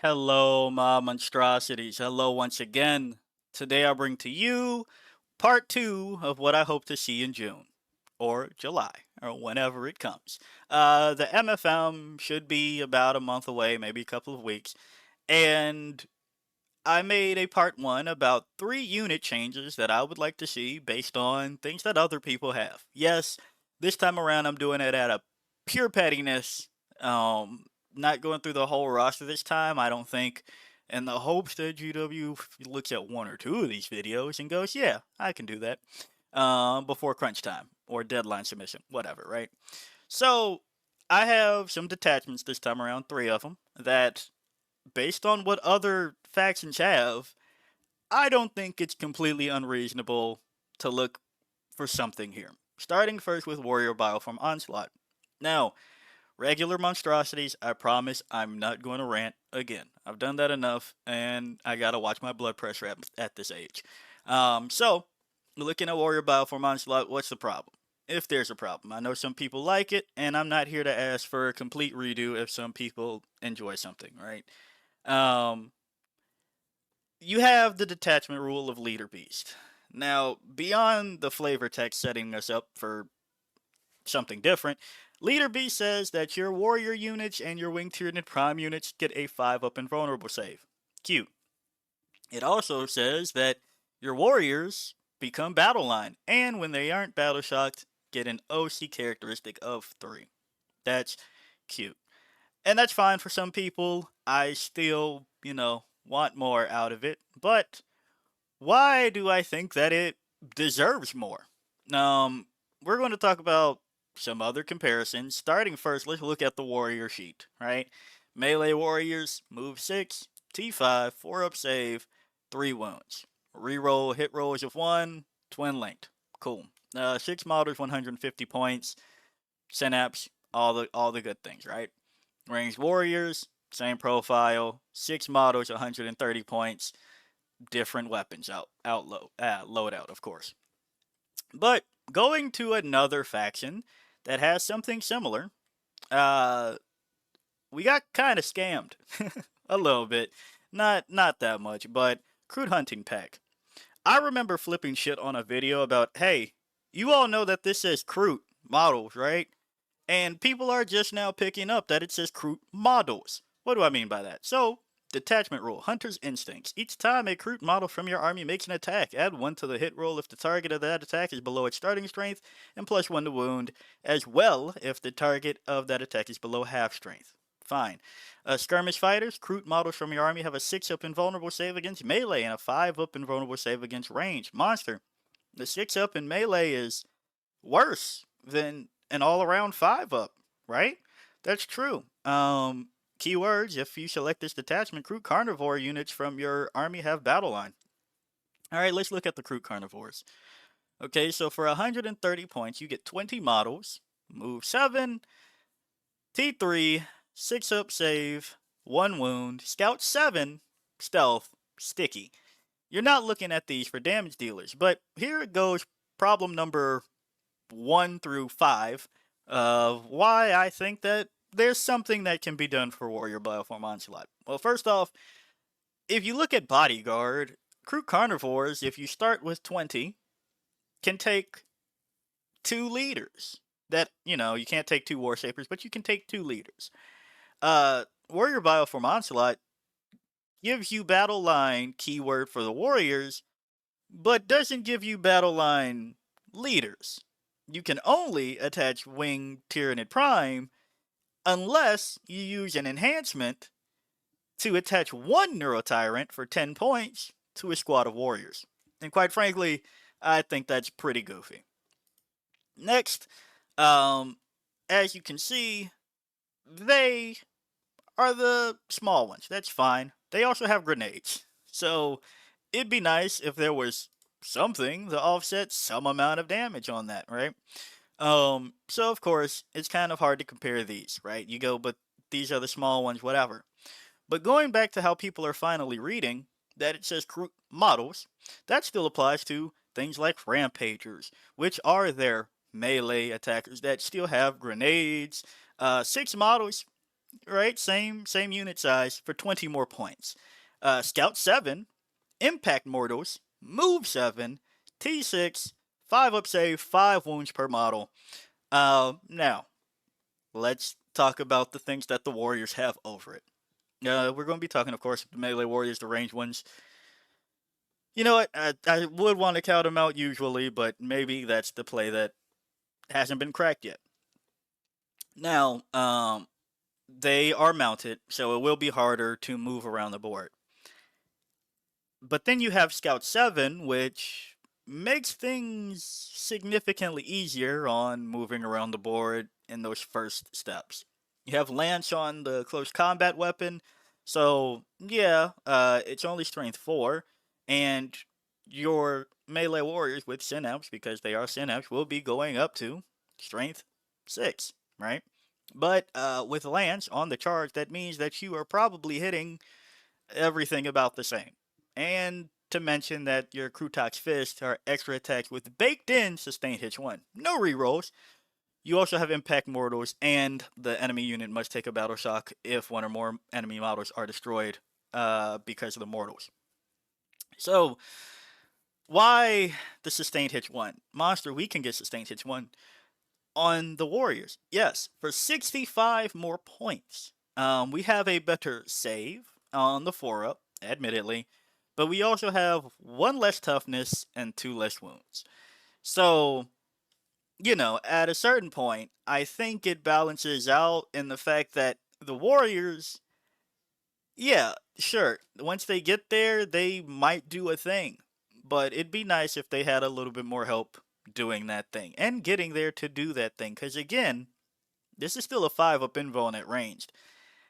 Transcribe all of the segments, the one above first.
Hello, my monstrosities. Hello once again. Today I bring to you part two of what I hope to see in June or July or whenever it comes. The MFM should be about a month away, maybe a couple of weeks, and I made a part one about 3 unit changes that I would like to see based on things that other people have. Yes, this time around I'm doing it at a pure pettiness. Not going through the whole roster this time, I don't think, in the hopes that GW looks at one or two of these videos and goes, yeah, I can do that before crunch time or deadline submission, whatever, right? So I have some detachments this time around, 3 of them, that based on what other factions have, I don't think it's completely unreasonable to look for something here. Starting first with Warrior Bioform Onslaught. Now, regular monstrosities, I promise I'm not going to rant again. I've done that enough, and I gotta watch my blood pressure at this age. So, looking at Warrior Bioform Onslaught, what's the problem? If there's a problem. I know some people like it, and I'm not here to ask for a complete redo if some people enjoy something, right? Um, you have the detachment rule of Leader Beast. Now, beyond the flavor text setting us up for something different, Leader Beast says that your warrior units and your winged Tyranid prime units get a 5-up invulnerable save. Cute. It also says that your warriors become battle line, and when they aren't battle shocked, get an OC characteristic of 3. That's cute. And that's fine for some people. I still, want more out of it. But why do I think that it deserves more? Um, we're going to talk about some other comparisons. Starting first, let's look at the warrior sheet, right? Melee warriors, move 6, T5, 4-up save, 3 wounds. Reroll hit rolls of 1, twin linked. Cool. 6 models, 150 points. Synapse, all the good things, right? Ranged warriors, same profile, 6 models, 130 points, different weapons loadout, of course. But going to another faction that has something similar, uh, we got kind of scammed a little bit, not that much, but Crude Hunting Pack. I remember flipping shit on a video about, hey, you all know that this says Crude models, right? And people are just now picking up that it says Crude models. What do I mean by that? So, detachment rule, Hunter's Instincts. Each time a Crude model from your army makes an attack, add 1 to the hit roll if the target of that attack is below its starting strength, and plus 1 to wound, as well if the target of that attack is below half strength. Fine. Skirmish fighters, Crude models from your army have a 6-up invulnerable save against melee and a 5-up invulnerable save against range. Monster. The 6-up in melee is worse than an all-around 5-up, right? That's true. Keywords, if you select this detachment, Crew Carnivore units from your army have battle line. Alright, let's look at the Crew Carnivores. Okay, so for 130 points, you get 20 models, move 7, T3, 6-up save, 1 wound, scout 7, stealth, sticky. You're not looking at these for damage dealers, but here it goes, problem number 1 through 5 of why I think that there's something that can be done for Warrior Bioform Onslaught. Well, first off, if you look at Bodyguard, Crew Carnivores, if you start with 20, can take 2 leaders. That, you can't take 2 War Shapers, but you can take 2 leaders. Warrior Bioform Onslaught gives you battle line keyword for the warriors, but doesn't give you battle line leaders. You can only attach Wing Tyranid Prime unless you use an enhancement to attach 1 Neurotyrant for 10 points to a squad of warriors. And quite frankly, I think that's pretty goofy. Next, as you can see, they are the small ones. That's fine. They also have grenades. So it'd be nice if there was something to offset some amount of damage on that, right? So of course, it's kind of hard to compare these, right? You go, but these are the small ones, whatever. But going back to how people are finally reading, that it says models, that still applies to things like Rampagers, which are their melee attackers that still have grenades. 6 models, right? Same unit size for 20 more points. Scout 7, Impact Mortals, Move 7, T6, 5 up save, 5 wounds per model. Now, let's talk about the things that the Warriors have over it. We're going to be talking, of course, the melee Warriors, the ranged ones. You know what? I would want to count them out usually, but maybe that's the play that hasn't been cracked yet. Now, they are mounted, so it will be harder to move around the board. But then you have Scout 7, which makes things significantly easier on moving around the board in those first steps. You have Lance on the close combat weapon, so yeah, it's only strength 4, and your melee warriors with Synapse, because they are Synapse, will be going up to strength 6, right? But with Lance on the charge, that means that you are probably hitting everything about the same. And to mention that your Krutak's Fist are extra attacks with baked in sustained hits 1. No rerolls. You also have Impact Mortals, and the enemy unit must take a battle shock if one or more enemy models are destroyed because of the mortals. So, why the sustained hits 1? Monster, we can get sustained hits 1 on the Warriors. Yes, for 65 more points. We have a better save on the 4-up, admittedly, but we also have 1 less toughness and 2 less wounds. So, at a certain point, I think it balances out in the fact that the Warriors, yeah, sure, once they get there, they might do a thing. But it'd be nice if they had a little bit more help doing that thing and getting there to do that thing. Because again, this is still a 5-up invuln at ranged.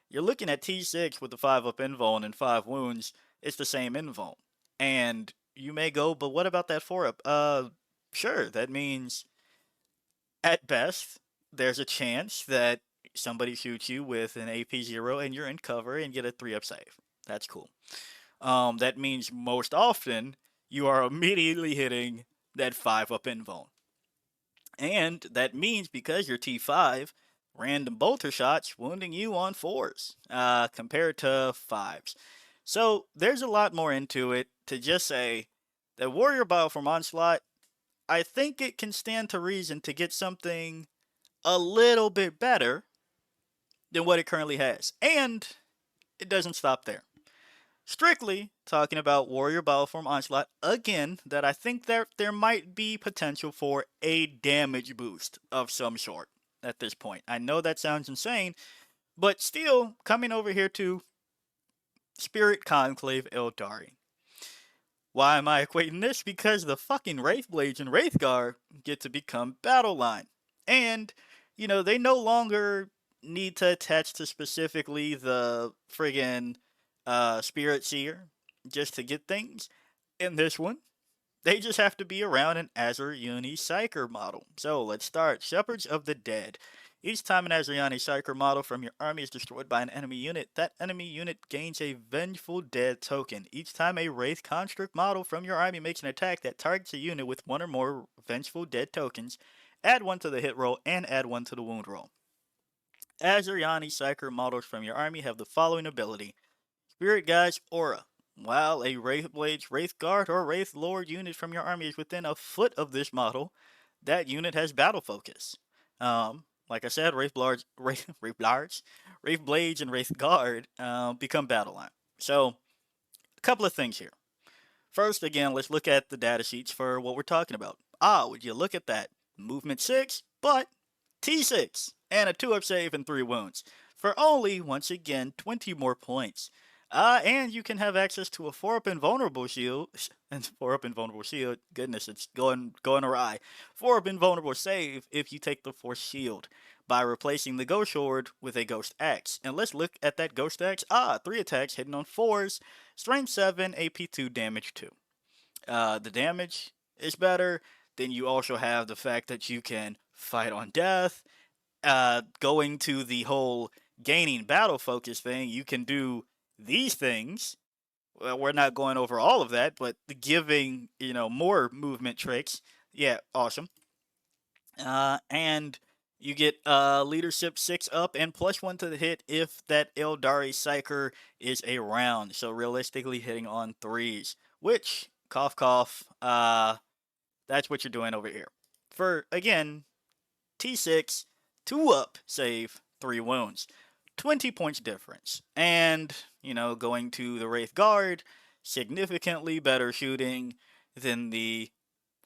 You're looking at T6 with the 5-up invuln and 5 wounds. It's the same invuln. And you may go, but what about that 4-up? Sure, that means at best, there's a chance that somebody shoots you with an AP 0 and you're in cover and get a 3-up save. That's cool. That means most often you are immediately hitting that 5-up invuln. And that means because you're T5, random bolter shots wounding you on 4s compared to 5s. So there's a lot more into it to just say that Warrior Bioform Onslaught, I think it can stand to reason to get something a little bit better than what it currently has. And it doesn't stop there. Strictly talking about Warrior Bioform Onslaught, again, that I think there might be potential for a damage boost of some sort at this point. I know that sounds insane, but still, coming over here to Spirit Conclave Eldari. Why am I equating this? Because the fucking Wraithblades and Wraithguard get to become battle line. And, they no longer need to attach to specifically the friggin' Spirit Seer just to get things. In this one, they just have to be around an Asuryani Psyker model. So let's start. Shepherds of the Dead. Each time an Asuryani Psyker model from your army is destroyed by an enemy unit, that enemy unit gains a Vengeful Dead token. Each time a Wraith Construct model from your army makes an attack that targets a unit with 1 or more Vengeful Dead tokens, add 1 to the hit roll and add 1 to the wound roll. Asuryani Psyker models from your army have the following ability. Spirit Guide's Aura. While a Wraithblade's Wraithguard or Wraith Lord unit from your army is within a foot of this model, that unit has battle focus. Like I said, Wraithblades, Wraithblades, and Wraithguard become battle line. So, a couple of things here. First, again, let's look at the data sheets for what we're talking about. Would you look at that? Movement 6, but T6, and a 2-up save and 3 wounds, for only, once again, 20 more points. And you can have access to a 4-up invulnerable shield, and 4-up invulnerable shield, goodness, it's going awry. 4-up invulnerable save if you take the Force Shield, by replacing the Ghost Sword with a Ghost Axe. And let's look at that Ghost Axe. 3 attacks hitting on 4s, strength 7, AP 2, damage 2. The damage is better. Then you also have the fact that you can fight on death. Going to the whole gaining battle focus thing, you can do these things. Well, we're not going over all of that, but giving, more movement tricks. Yeah, awesome. And, You get leadership 6 up and +1 to the hit if that Eldari Psyker is around. So realistically hitting on 3s. Which, cough cough, that's what you're doing over here. For, again, T6, 2 up, save, 3 wounds. 20 points difference. And, going to the Wraith Guard, significantly better shooting than the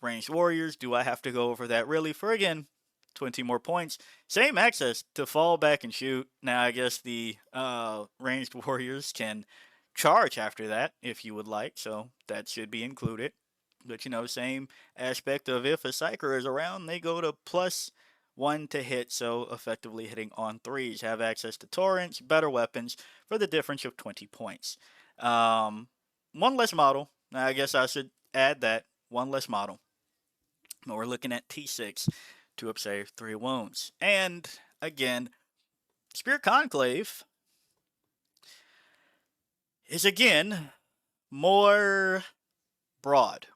ranged warriors. Do I have to go over that really? For, again, 20 more points. Same access to fall back and shoot. Now, I guess the ranged warriors can charge after that if you would like, so that should be included. But, same aspect of if a Psyker is around, they go to +1 to hit, so effectively hitting on 3s. Have access to torrents, better weapons for the difference of 20 points. One less model. Now, I guess I should add that. One less model. But we're looking at T6, 2 up save, 3 wounds. And, again, Spirit Conclave is, again, more broad.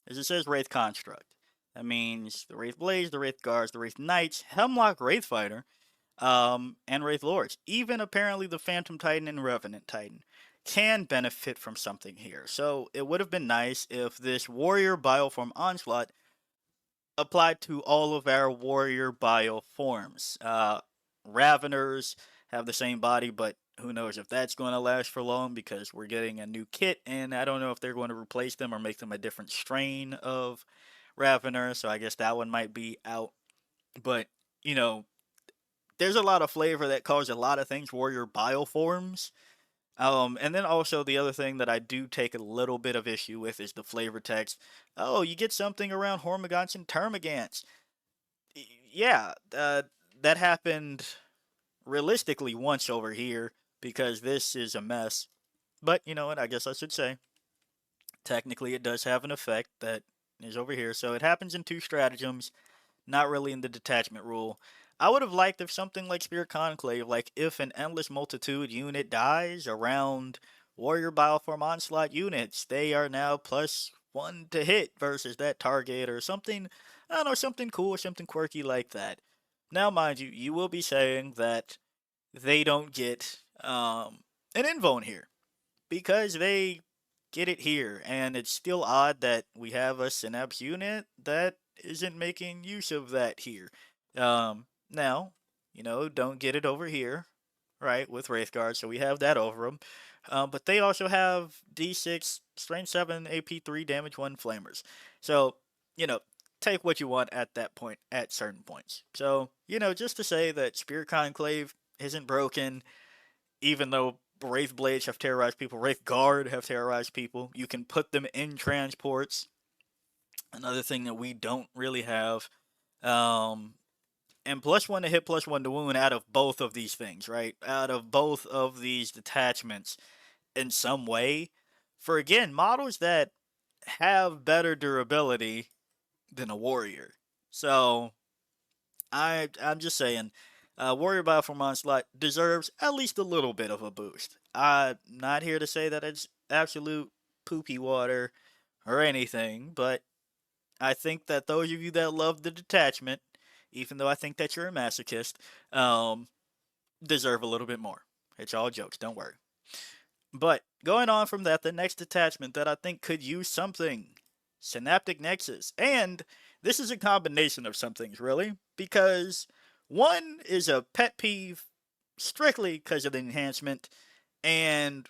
As it says, Wraith Construct. That means the Wraith Blaze, the Wraith Guards, the Wraith Knights, Hemlock Wraith Fighter, and Wraith Lords. Even apparently the Phantom Titan and Revenant Titan can benefit from something here. So it would have been nice if this Warrior Bioform Onslaught applied to all of our Warrior Bioforms. Raveners have the same body, but who knows if that's going to last for long because we're getting a new kit, and I don't know if they're going to replace them or make them a different strain of Ravener, so I guess that one might be out. But, there's a lot of flavor that calls a lot of things Warrior Bioforms. And then also the other thing that I do take a little bit of issue with is the flavor text. Oh, you get something around Hormagaunts and Termagants. Yeah, that happened realistically once over here because this is a mess. But you know what? I guess I should say technically it does have an effect that is over here. So it happens in 2 stratagems, not really in the detachment rule. I would have liked if something like Spirit Conclave, like if an Endless Multitude unit dies around Warrior Bioform Onslaught units, they are now +1 to hit versus that target or something, I don't know, something cool, something quirky like that. Now, mind you, you will be saying that they don't get an invone here because they get it here, and it's still odd that we have a Synapse unit that isn't making use of that here. Now, don't get it over here, right, with Wraithguard, so we have that over them. But they also have D6, Strength 7, AP 3, Damage 1 Flamers. So, take what you want at that point, at certain points. So, just to say that Spirit Conclave isn't broken, even though Wraith Blades have terrorized people, Wraith Guard have terrorized people. You can put them in transports. Another thing that we don't really have. And +1 to hit, +1 to wound out of both of these things, right? Out of both of these detachments in some way. For, again, models that have better durability than a warrior. So, I'm just saying, Warrior Bioform Onslaught deserves at least a little bit of a boost. I'm not here to say that it's absolute poopy water or anything, but I think that those of you that love the detachment, even though I think that you're a masochist, deserve a little bit more. It's all jokes, don't worry. But going on from that, the next detachment that I think could use something, Synaptic Nexus. And this is a combination of some things, really, because one is a pet peeve strictly because of the enhancement, and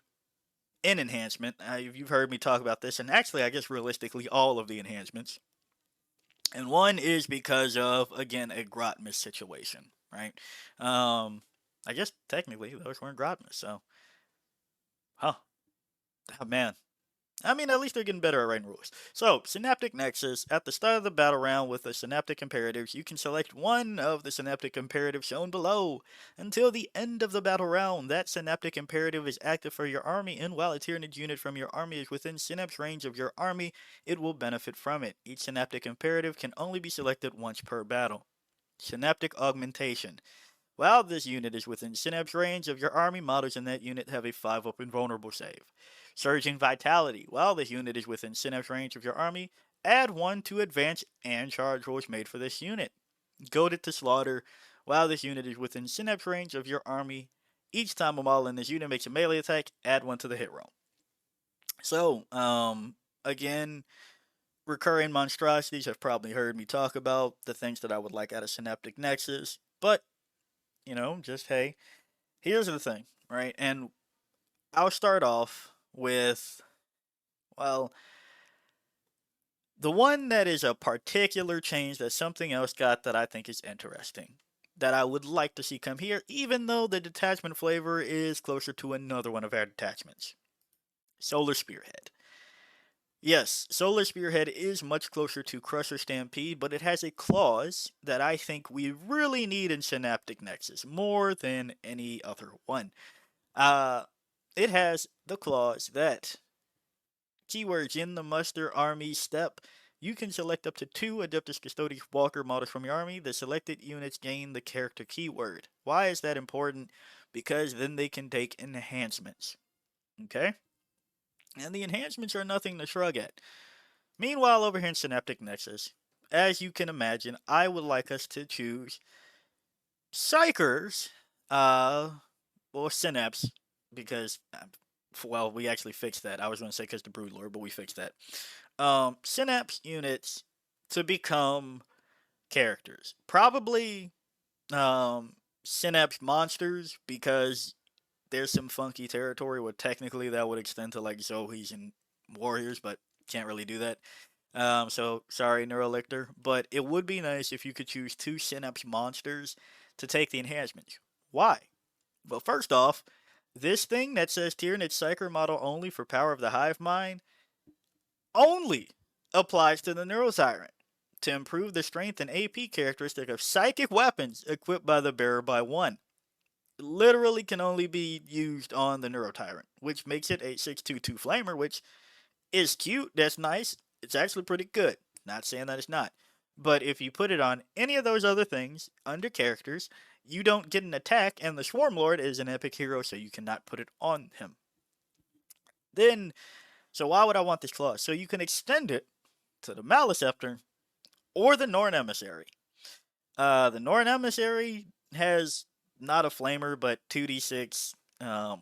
in enhancement, you've heard me talk about this, and actually, I guess realistically, all of the enhancements. And one is because of, again, a Grotmus situation, right? I guess technically those weren't Grotmus, so. Huh. Oh, man. I mean, at least they're getting better at writing rules. So, Synaptic Nexus, at the start of the battle round with the Synaptic Imperatives, you can select one of the Synaptic Imperatives shown below. Until the end of the battle round, that Synaptic Imperative is active for your army, and while a Tyranid unit from your army is within Synapse range of your army, it will benefit from it. Each Synaptic Imperative can only be selected once per battle. Synaptic Augmentation. While this unit is within Synapse range of your army, models in that unit have a 5-up invulnerable save. Surging Vitality. While this unit is within Synapse range of your army, add 1 to advance and charge rolls made for this unit. Goaded to slaughter. While this unit is within synapse range of your army, each time a model in this unit makes a melee attack, add one to the hit roll. So, again, recurring monstrosities have probably heard me talk about the things that I would like out of Synaptic Nexus, but, just hey, here's the thing, right? And I'll start off with, well, the one that is a particular change that something else got that I think is interesting, that I would like to see come here, even though the detachment flavor is closer to another one of our detachments. Solar Spearhead. Yes, Solar Spearhead is much closer to Crusher Stampede, but it has a clause that I think we really need in Synaptic Nexus more than any other one. Uh, it has the clause that keywords in the muster army step. You can select up to 2 Adeptus Custodes Walker models from your army. The selected units gain the character keyword. Why is that important? Because then they can take enhancements. Okay? And the enhancements are nothing to shrug at. Meanwhile, over here in Synaptic Nexus, as you can imagine, I would like us to choose Psychers, or Synapse, because, well, we actually fixed that. I was going to say because the Broodlord, but we fixed that. Synapse units to become characters. Probably, Synapse monsters, because there's some funky territory where technically that would extend to like Zoes and warriors, but can't really do that. So sorry, Neurolictor, but it would be nice if you could choose 2 Synapse monsters to take the enhancements. Why? Well, first off, this thing that says Tyranid Psyker model only for Power of the Hive Mind only applies to the Neurotyrant to improve the strength and AP characteristic of psychic weapons equipped by the bearer by 1. Literally can only be used on the Neurotyrant, which makes it a 622 Flamer, which is cute, that's nice, it's actually pretty good. Not saying that it's not. But if you put it on any of those other things under characters, you don't get an attack, and the Swarm Lord is an epic hero, so you cannot put it on him. Then, so why would I want this clause? So you can extend it to the Maliceptor or the Norn Emissary. The Norn Emissary has not a flamer, but 2d6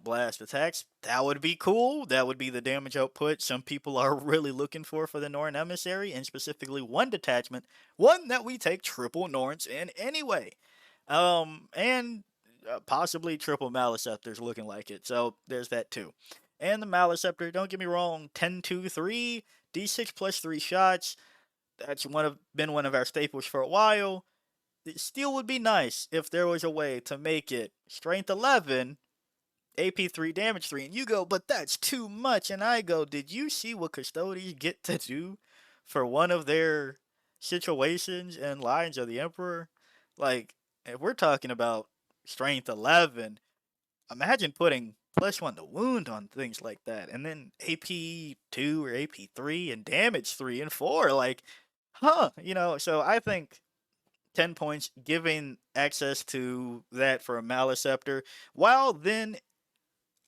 blast attacks. That would be cool. That would be the damage output some people are really looking for the Norn Emissary, and specifically one detachment, one that we take triple Norns in anyway. And possibly triple Maliceptors looking like it. So there's that too. And the Maliceptor, don't get me wrong, 10 2 3, d6 plus 3 shots. That's been one of our staples for a while. It still would be nice if there was a way to make it strength 11, AP 3, damage 3, and you go, but that's too much. And I go, did you see what Custodes get to do for one of their situations in Lions of the Emperor? Like, if we're talking about strength 11, imagine putting +1 to wound on things like that, and then AP 2 or AP 3 and damage 3 and 4. Like, so I think 10 points, giving access to that for a Maliceptor, while then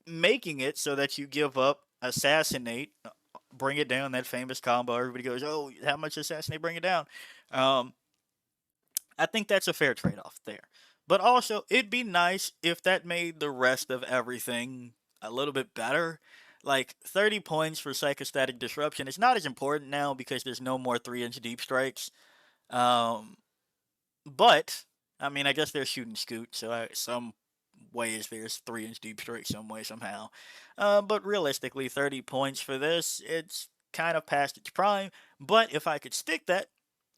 making it so that you give up Assassinate, bring it down, that famous combo. Everybody goes, oh, how much Assassinate, bring it down. I think that's a fair trade off there. But also, it'd be nice if that made the rest of everything a little bit better. Like 30 points for Psychostatic Disruption. It's not as important now because there's no more 3-inch deep strikes. Um, but I mean, I guess they're shooting scoot, so some ways there's 3-inch deep strike some way somehow. But realistically, 30 points for this, it's kind of past its prime. But if I could stick that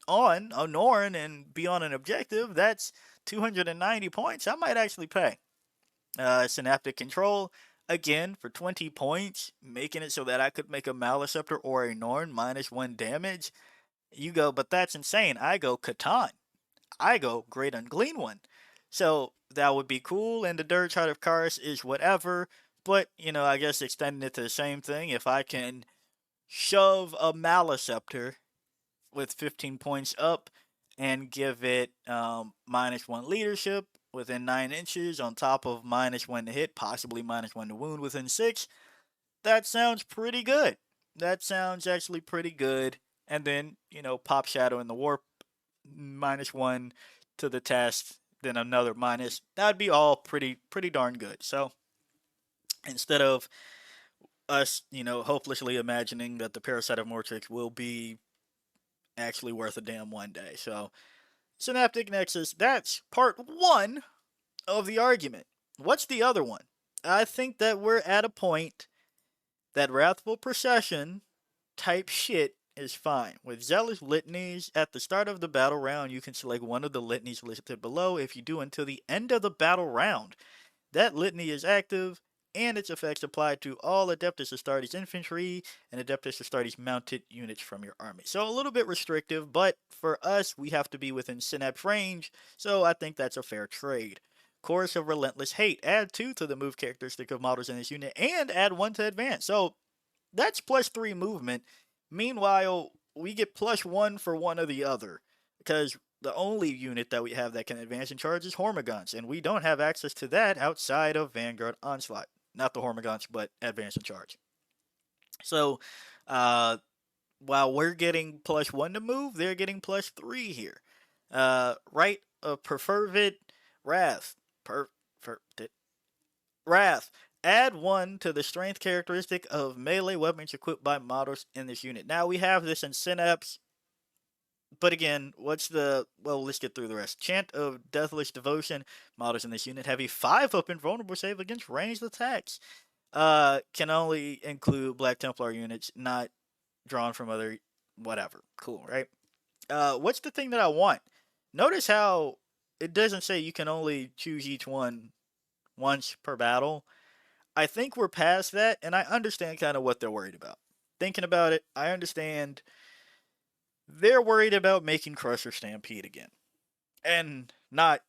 on a Norn and be on an objective, that's 290 points. I might actually pay. Synaptic Control, again, for 20 points, making it so that I could make a Maliceptor or a Norn -1 damage. You go, but that's insane. I go Catan. I go Great Unglean One. So that would be cool, and the Dirge Heart of Karis is whatever. But, I guess extending it to the same thing, if I can shove a Maliceptor with 15 points up and give it -1 leadership within 9 inches on top of -1 to hit, possibly -1 to wound within 6, that sounds pretty good. That sounds actually pretty good. And then, Pop Shadow in the Warp, -1 to the test, then another minus. That'd be all pretty darn good. So instead of us, hopelessly imagining that the Parasite of Mortrix will be actually worth a damn one day. So Synaptic Nexus, that's part one of the argument. What's the other one? I think that we're at a point that Wrathful Procession type shit is fine. With Zealous Litanies, at the start of the battle round, you can select one of the litanies listed below. If you do until the end of the battle round, that litany is active, and its effects apply to all Adeptus Astartes infantry and Adeptus Astartes mounted units from your army. So a little bit restrictive, but for us, we have to be within Synapse range, so I think that's a fair trade. Chorus of Relentless Hate. Add 2 to the move characteristic of models in this unit, and add 1 to advance. So that's +3 movement. Meanwhile, we get +1 for one or the other, because the only unit that we have that can advance and charge is Hormagaunts, and we don't have access to that outside of Vanguard Onslaught. Not the Hormagaunts, but advance and charge. So, while we're getting +1 to move, they're getting +3 here. Right of Perfervid Wrath. Wrath. Add 1 to the strength characteristic of melee weapons equipped by models in this unit. Now, we have this in Synapse, but again, let's get through the rest. Chant of Deathless Devotion. Models in this unit have a 5-up invulnerable save against ranged attacks. Can only include Black Templar units, not drawn from other... whatever. Cool, right? What's the thing that I want? Notice how it doesn't say you can only choose each one once per battle. I think we're past that, and I understand kind of what they're worried about. Thinking about it, I understand they're worried about making Crusher Stampede again. And not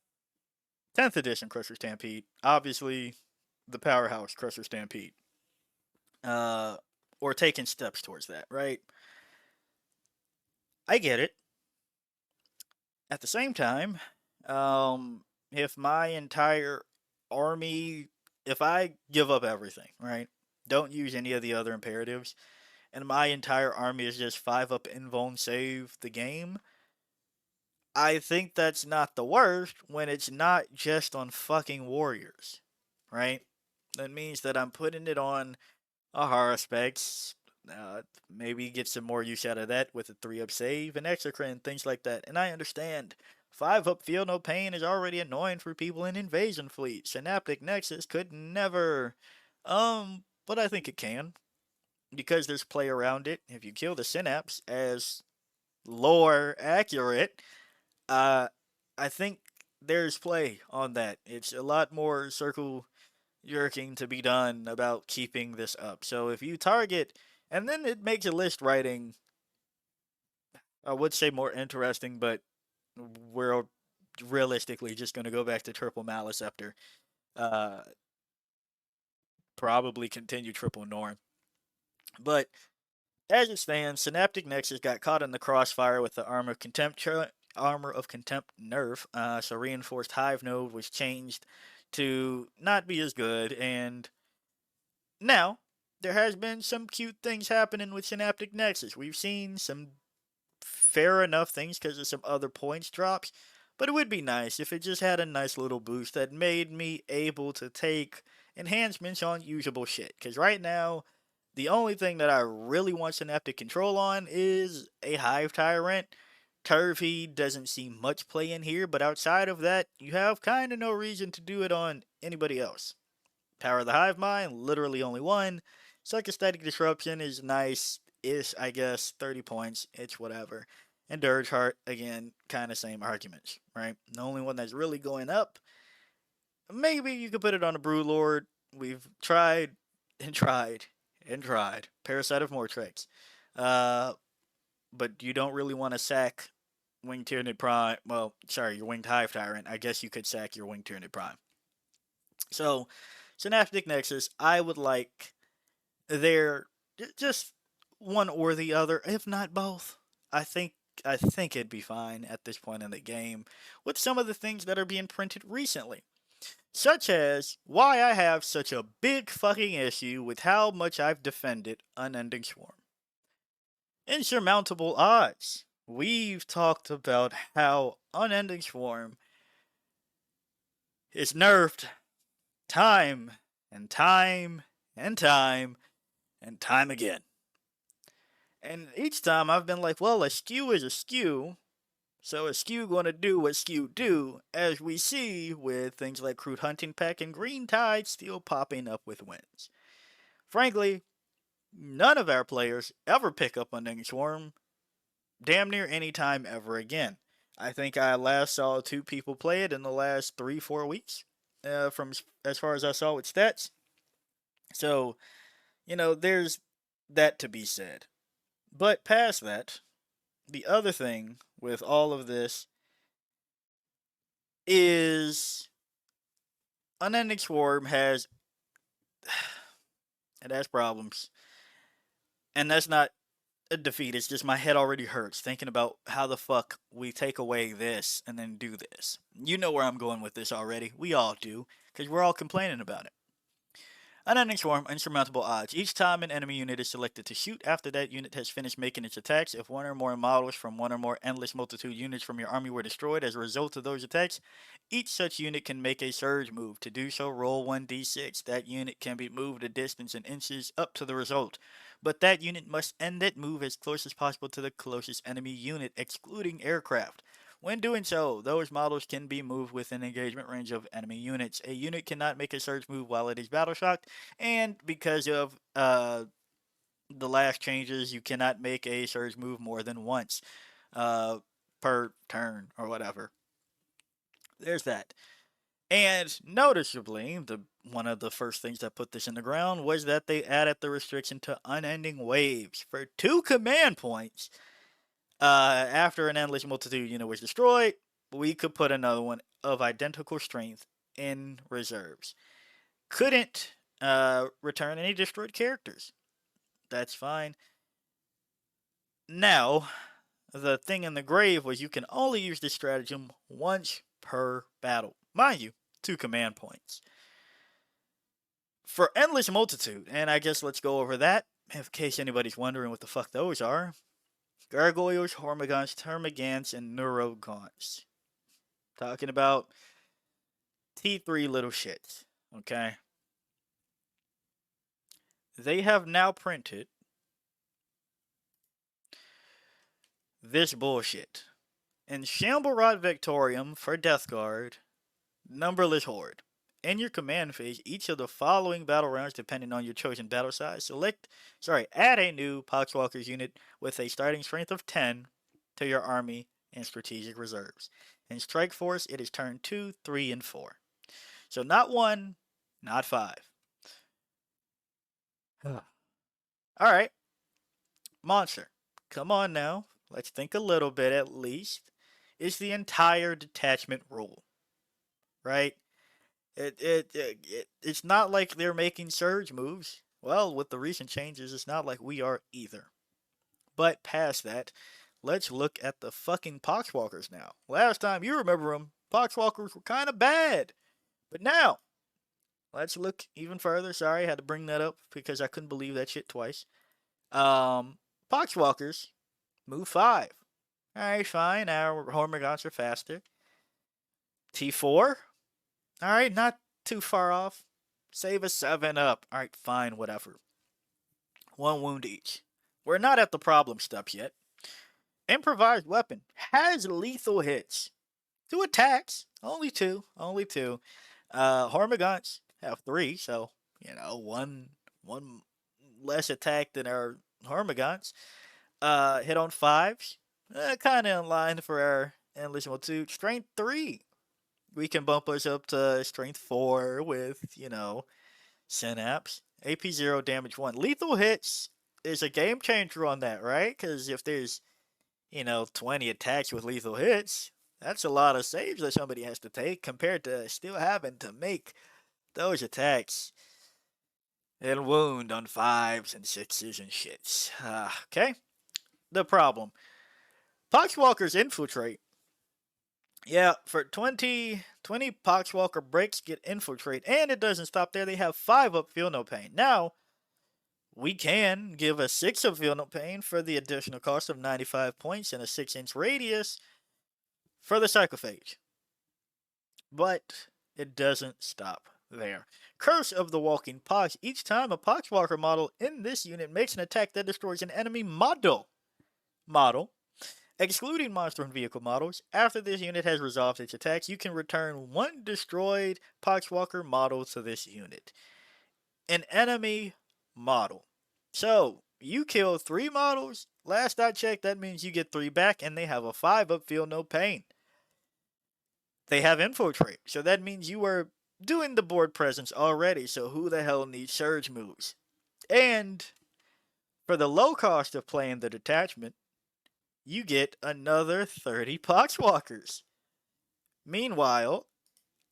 10th edition Crusher Stampede. Obviously, the powerhouse Crusher Stampede. Or taking steps towards that, right? I get it. At the same time, if my entire army, if I give up everything, right? Don't use any of the other imperatives, and my entire army is just 5-up invuln save the game, I think that's not the worst when it's not just on fucking warriors, right? That means that I'm putting it on a Haruspex, maybe get some more use out of that with a 3-up save, and Exocrine, things like that. And I understand 5-up Feel No Pain is already annoying for people in Invasion Fleet. Synaptic Nexus could never, but I think it can, because there's play around it. If you kill the Synapse as lore accurate, I think there's play on that. It's a lot more circle jerking to be done about keeping this up. So if you target, and then it makes a list writing, I would say more interesting, but we're realistically just going to go back to Triple Maleceptor. Probably continue Triple Norm. But as it stands, Synaptic Nexus got caught in the crossfire with the Armor of Contempt nerf, so Reinforced Hive node was changed to not be as good, and now there has been some cute things happening with Synaptic Nexus. We've seen some fair enough things because of some other points drops, but it would be nice if it just had a nice little boost that made me able to take enhancements on usable shit, because right now the only thing that I really want Synaptic control on is a Hive Tyrant. Turvey doesn't see much play in here, but outside of that, you have kind of no reason to do it on anybody else. Power of the Hive Mind, literally only one. Psychostatic Disruption is nice-ish, I guess, 30 points, it's whatever. And Dirge Heart, again, kind of same arguments, right? The only one that's really going up, maybe you could put it on a Brewlord. We've tried and tried and tried. Parasite of Mortrix. But you don't really want to sack Winged Tyranid Prime. Well, sorry, your Winged Hive Tyrant. I guess you could sack your Winged Tyranid Prime. So, Synaptic Nexus, I would like there just one or the other, if not both. I think it'd be fine at this point in the game with some of the things that are being printed recently. Such as why I have such a big fucking issue with how much I've defended Unending Swarm. Insurmountable odds. We've talked about how Unending Swarm is nerfed time and time and time and time again. And each time I've been like, well, a skew is a skew, so a skew gonna do what skew do, as we see with things like Crude Hunting Pack and Green Tide still popping up with wins. Frankly, none of our players ever pick up Unending Swarm damn near any time ever again. I think I last saw 2 people play it in the last 3-4 weeks, from as far as I saw with stats. So, there's that to be said. But past that, the other thing with all of this is Unending Swarm has it has problems. And that's not a defeat, it's just my head already hurts thinking about how the fuck we take away this and then do this. You know where I'm going with this already. We all do, because we're all complaining about it. Unending Swarm, insurmountable odds. Each time an enemy unit is selected to shoot after that unit has finished making its attacks, if one or more models from one or more endless multitude units from your army were destroyed as a result of those attacks, each such unit can make a surge move. To do so, roll 1d6. That unit can be moved a distance in inches up to the result, but that unit must end that move as close as possible to the closest enemy unit, excluding aircraft. When doing so, those models can be moved within engagement range of enemy units. A unit cannot make a surge move while it is battle shocked, and because of the last changes, you cannot make a surge move more than once uh, per turn or whatever. There's that. And noticeably, the one of the first things that put this in the ground was that they added the restriction to unending waves for 2 command points. After an endless multitude unit was destroyed, we could put another one of identical strength in reserves. Couldn't return any destroyed characters. That's fine. Now, the thing in the grave was you can only use this stratagem once per battle. Mind you, 2 command points. For Endless Multitude, and I guess let's go over that, in case anybody's wondering what the fuck those are. Gargoyles, Hormigons, Termagants, and Neurogaunts. Talking about T3 little shits, okay? They have now printed this bullshit. In Shamblerot Victorium for Death Guard, Numberless Horde. In your command phase, each of the following battle rounds, depending on your chosen battle size, add a new Poxwalkers unit with a starting strength of 10 to your army and strategic reserves. In Strike Force, it is turn 2, 3, and 4. So not 1, not 5. Alright. Monster. Come on now. Let's think a little bit at least. It's the entire detachment rule. Right? It's not like they're making surge moves. Well, with the recent changes, it's not like we are either. But past that, let's look at the fucking Poxwalkers now. Last time you remember them, Poxwalkers were kind of bad. But now, let's look even further. Sorry, I had to bring that up because I couldn't believe that shit twice. Poxwalkers, move 5. Alright, fine. Our Hormigons are faster. T4? Alright, not too far off. Save a 7 up. Alright, fine, whatever. 1 wound each. We're not at the problem step yet. Improvised weapon has lethal hits. 2 attacks. Only 2. Only 2. Hormigons have 3, so, one less attack than our Hormigons. Hit on 5s. Kind of in line for our Endless Multitude. Strength 3. We can bump us up to Strength 4 with, Synapse. AP 0, damage 1. Lethal hits is a game changer on that, right? Because if there's, 20 attacks with lethal hits, that's a lot of saves that somebody has to take compared to still having to make those attacks and wound on 5s and 6s and shits. Okay? The problem. Poxwalkers infiltrate. Yeah, for 20 Poxwalker breaks get infiltrate, and it doesn't stop there. They have 5 up, feel no pain. Now, we can give a 6 of feel no pain for the additional cost of 95 points and a 6-inch radius for the Psychophage. But It doesn't stop there. Curse of the Walking Pox. Each time a Poxwalker model in this unit makes an attack that destroys an enemy model, excluding monster and vehicle models, after this unit has resolved its attacks, you can return one destroyed Poxwalker model to this unit. An enemy model. So, you kill 3 models. Last I checked, that means you get 3 back, and they have a 5-up, feel no pain. They have infiltrate, so that means you are doing the board presence already, so who the hell needs surge moves? And for the low cost of playing the detachment, you get another 30 Poxwalkers. Meanwhile,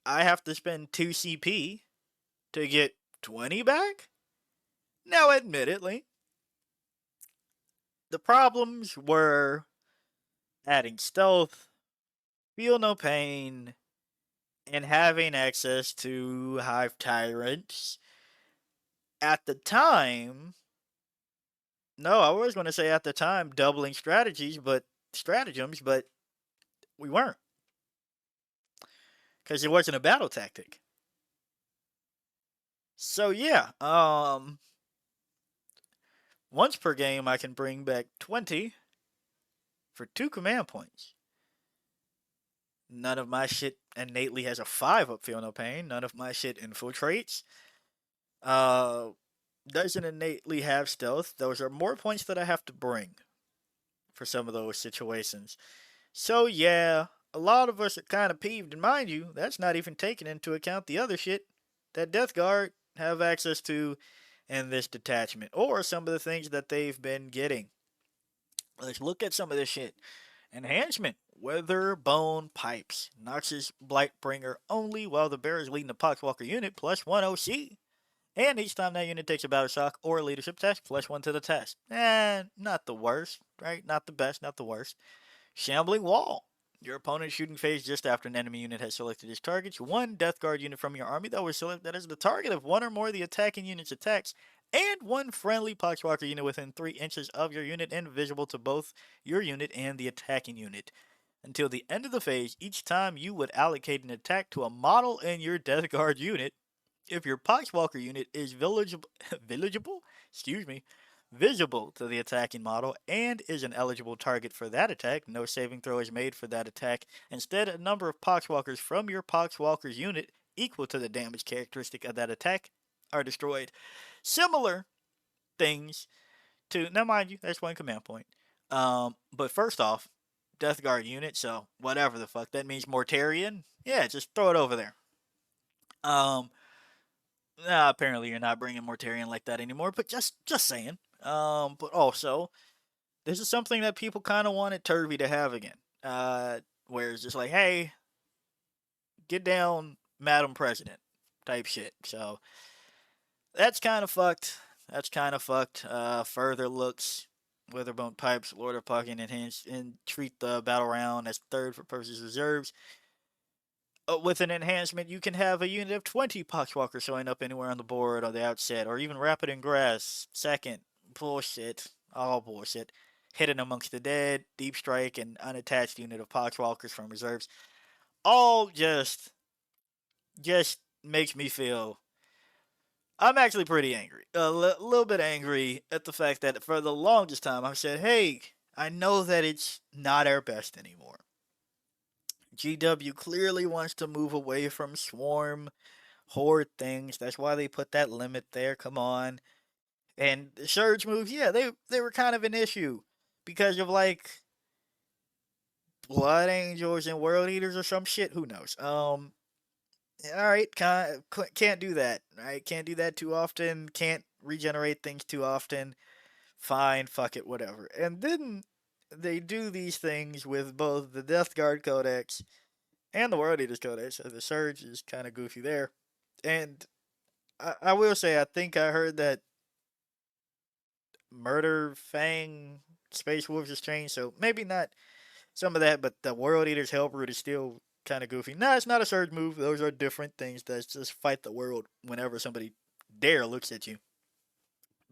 I have to spend 2 CP to get 20 back? Now, admittedly, the problems were adding stealth, feel no pain, and having access to Hive Tyrants. At the time, no, I was going to say at the time doubling stratagems, but we weren't because it wasn't a battle tactic. So yeah, once per game I can bring back 20 for 2 command points. None of my shit innately has a 5-up, feel no pain. None of my shit infiltrates. Doesn't innately have stealth. Those are more points that I have to bring for some of those situations. So yeah, a lot of us are kind of peeved, and mind you, that's not even taking into account the other shit that Death Guard have access to in this detachment, or some of the things that they've been getting. Let's look at some of this shit. Enhancement. Weather Bone Pipes. Noxus Blightbringer only while the bear is leading the Poxwalker unit, plus 1 OC. And each time that unit takes a battle shock or a leadership test, plus 1 to the test. Not the worst, right? Not the best, not the worst. Shambling Wall. Your opponent's shooting phase just after an enemy unit has selected its targets. 1 Death Guard unit from your army that was selected as the target of 1 or more of the attacking unit's attacks, and 1 friendly Poxwalker unit within 3 inches of your unit and visible to both your unit and the attacking unit. Until the end of the phase, each time you would allocate an attack to a model in your Death Guard unit, if your Poxwalker unit is visible to the attacking model and is an eligible target for that attack, no saving throw is made for that attack. Instead, a number of Poxwalkers from your Poxwalker's unit equal to the damage characteristic of that attack are destroyed. Similar things to, now mind you, that's 1 command point. But first off, Death Guard unit, so whatever the fuck that means, Mortarion. Yeah, just throw it over there. Apparently you're not bringing Mortarion like that anymore, but just saying. But also, this is something that people kind of wanted Turvy to have again. Where it's just like, hey, get down, Madam President, type shit. So that's kind of fucked. Further looks, Witherbone Pipes, Lord of Puck, and treat the battle round as 3rd for purposes reserves. With an enhancement, you can have a unit of 20 Poxwalkers showing up anywhere on the board or the outset, or even Rapid Ingress, 2nd. Bullshit. All bullshit. Hidden Amongst the Dead, Deep Strike, and unattached unit of Poxwalkers from reserves. All just makes me feel... I'm actually pretty angry. A little bit angry at the fact that for the longest time I've said, hey, I know that it's not our best anymore. GW clearly wants to move away from swarm horde things. That's why they put that limit there. Come on. And the surge moves, yeah, they were kind of an issue because of like Blood Angels and World Eaters or some shit. Who knows? All right, can't do that. Right, can't do that too often. Can't regenerate things too often. Fine, fuck it, whatever. And then they do these things with both the Death Guard Codex and the World Eaters Codex. So the surge is kind of goofy there. And I will say, I think I heard that Murder Fang Space Wolves is changed, so maybe not some of that, but the World Eater's Help Route is still kind of goofy. Nah, it's not a surge move. Those are different things. That's just fight the world whenever somebody dare looks at you.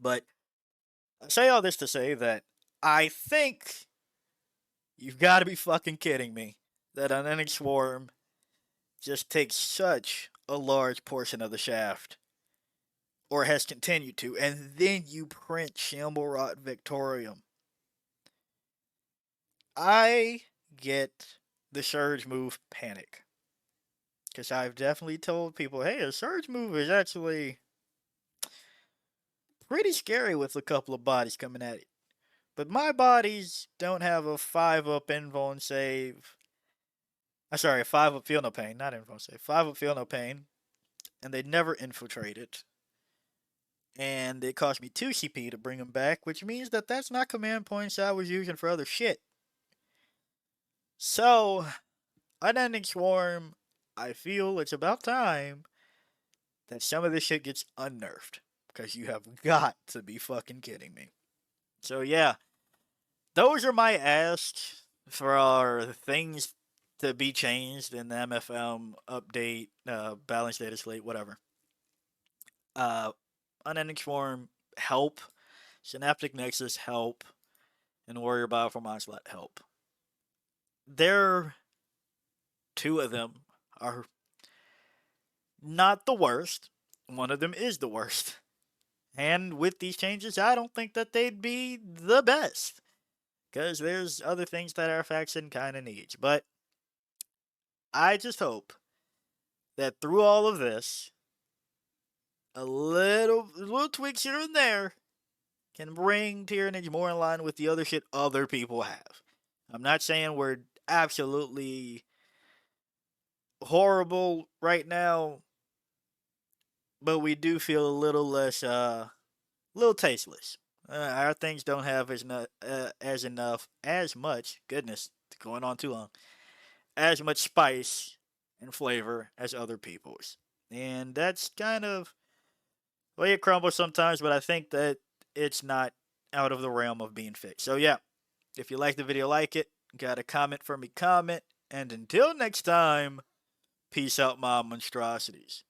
But I say all this to say that I think you've got to be fucking kidding me that Unending Swarm just takes such a large portion of the shaft, or has continued to, and then you print Shamblerot Victorium. I get the surge move panic. Because I've definitely told people, hey, a surge move is actually pretty scary with a couple of bodies coming at it. But my bodies don't have a 5-up invuln save. I'm sorry, a 5-up feel no pain, not invuln save. 5-up feel no pain. And they never infiltrated. And it cost me 2 CP to bring them back, which means that that's not command points I was using for other shit. So, Unending Swarm, I feel it's about time that some of this shit gets unnerfed. Because you have got to be fucking kidding me. So yeah, those are my asks for our things to be changed in the MFM update, balance data slate, whatever. Unending Swarm, help. Synaptic Nexus, help. And Warrior Bioform Onslaught, help. There, 2 of them are not the worst. One of them is the worst. And with these changes, I don't think that they'd be the best. Because there's other things that our faction kind of needs. But I just hope that through all of this, a little tweaks here and there can bring Tyranids more in line with the other shit other people have. I'm not saying we're absolutely horrible right now, but we do feel a little less, little tasteless. Our things don't have as much, goodness, going on too long, as much spice and flavor as other people's. And that's kind of the way it crumbles sometimes, but I think that it's not out of the realm of being fixed. So yeah, if you like the video, like it. Got a comment for me, comment. And until next time, peace out, my monstrosities.